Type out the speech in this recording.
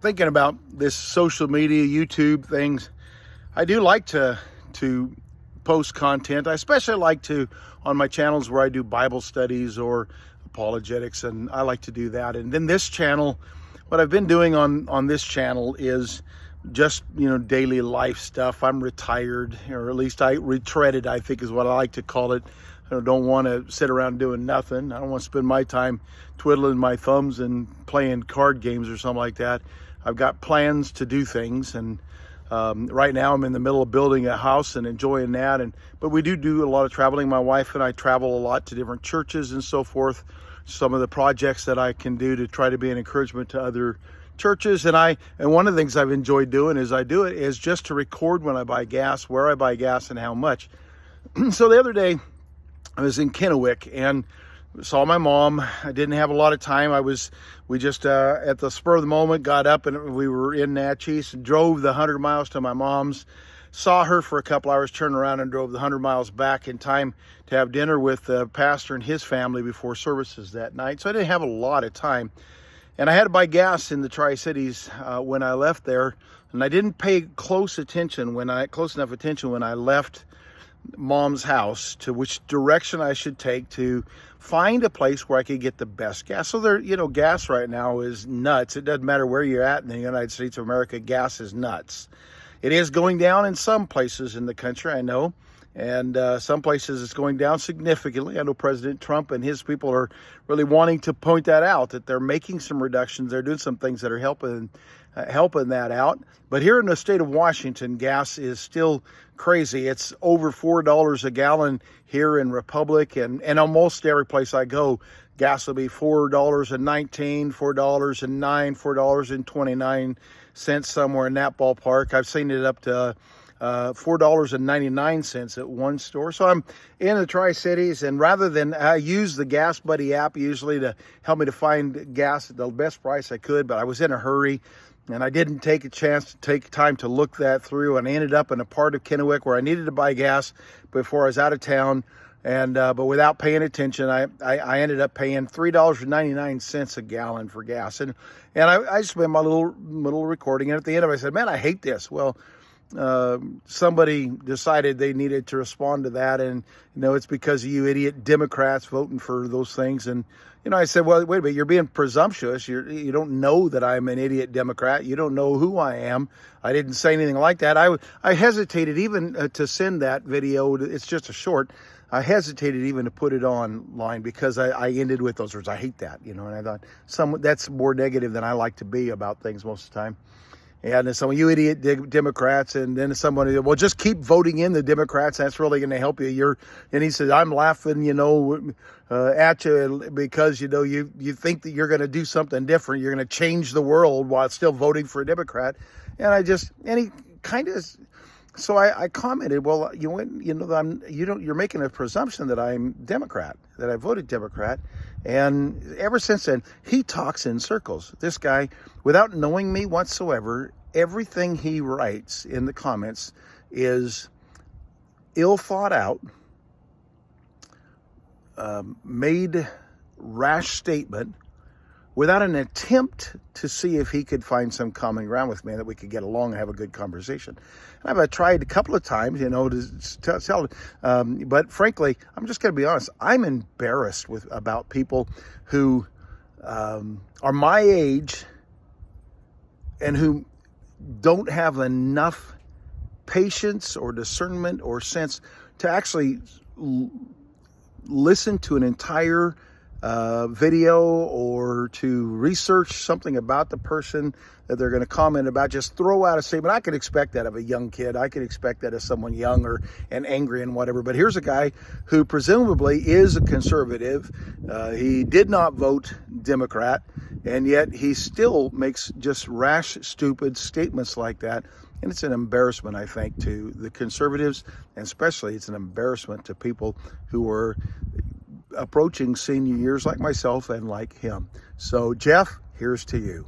Thinking about this social media, YouTube things, I do like to post content. I especially like to on my channels where I do Bible studies or apologetics, and I like to do that. And then this channel, what I've been doing on this channel is just, daily life stuff. I'm retired, or at least I retreaded, I think is what I like to call it. I don't want to sit around doing nothing. I don't want to spend my time twiddling my thumbs and playing card games or something like that. I've got plans to do things, and right now I'm in the middle of building a house and enjoying that. But we do a lot of traveling. My wife and I travel a lot to different churches and so forth. Some of the projects that I can do to try to be an encouragement to other churches. And one of the things I've enjoyed doing is just to record when I buy gas, where I buy gas, and how much. So the other day I was in Kennewick and saw my mom. I didn't have a lot of time. We just at the spur of the moment got up and we were in Natchez and drove the 100 miles to my mom's. Saw her for a couple hours, turned around and drove the 100 miles back in time to have dinner with the pastor and his family before services that night. So I didn't have a lot of time. And I had to buy gas in the Tri-Cities when I left there. And I didn't pay close enough attention when I left Mom's house to which direction I should take to find a place where I could get the best gas. So there, gas right now is nuts. It doesn't matter where you're at in the United States of America, gas is nuts. It is going down in some places in the country, I know, and some places it's going down significantly. I know President Trump and his people are really wanting to point that out, that they're making some reductions. They're doing some things that are helping that out. But here in the state of Washington, gas is still crazy. It's over $4 a gallon here in Republic, and almost every place I go, gas will be $4.19, $4.09, $4.29 somewhere in that ballpark. I've seen it up to $4.99 at one store. So I'm in the Tri-Cities, and rather than I use the Gas Buddy app usually to help me to find gas at the best price I could, but I was in a hurry and I didn't take a chance to take time to look that through, and I ended up in a part of Kennewick where I needed to buy gas before I was out of town. And but without paying attention, I ended up paying $3.99 a gallon for gas. And I just made my little recording, and at the end of it, I said, man, I hate this. Well, somebody decided they needed to respond to that, and it's because of you idiot Democrats voting for those things. And I said, well, wait a minute, you're being presumptuous. You don't know that I'm an idiot Democrat. You don't know who I am. I didn't say anything like that. I hesitated even to send that video. It's just a short. I hesitated even to put it online because I ended with those words. I hate that, and I thought that's more negative than I like to be about things most of the time. And some of you idiot Democrats, and then somebody, well, just keep voting in the Democrats. That's really going to help you. And he said, I'm laughing, at you because, you think that you're going to do something different. You're going to change the world while still voting for a Democrat. And he kind of, so I commented, well, you're making a presumption that I'm Democrat, that I voted Democrat. And ever since then, he talks in circles. This guy, without knowing me whatsoever, everything he writes in the comments is ill thought out, made rash statement without an attempt to see if he could find some common ground with me that we could get along and have a good conversation. And I've tried a couple of times, to tell, but frankly, I'm just going to be honest. I'm embarrassed about people who are my age and who don't have enough patience or discernment or sense to actually listen to an entire video or to research something about the person that they're going to comment about. Just throw out a statement. I could expect that of a young kid. I could expect that of someone young and angry and whatever. But here's a guy who presumably is a conservative. He did not vote Democrat, and yet he still makes just rash, stupid statements like that. And it's an embarrassment, I think, to the conservatives, and especially it's an embarrassment to people who are approaching senior years like myself and like him. So, Jeff, here's to you.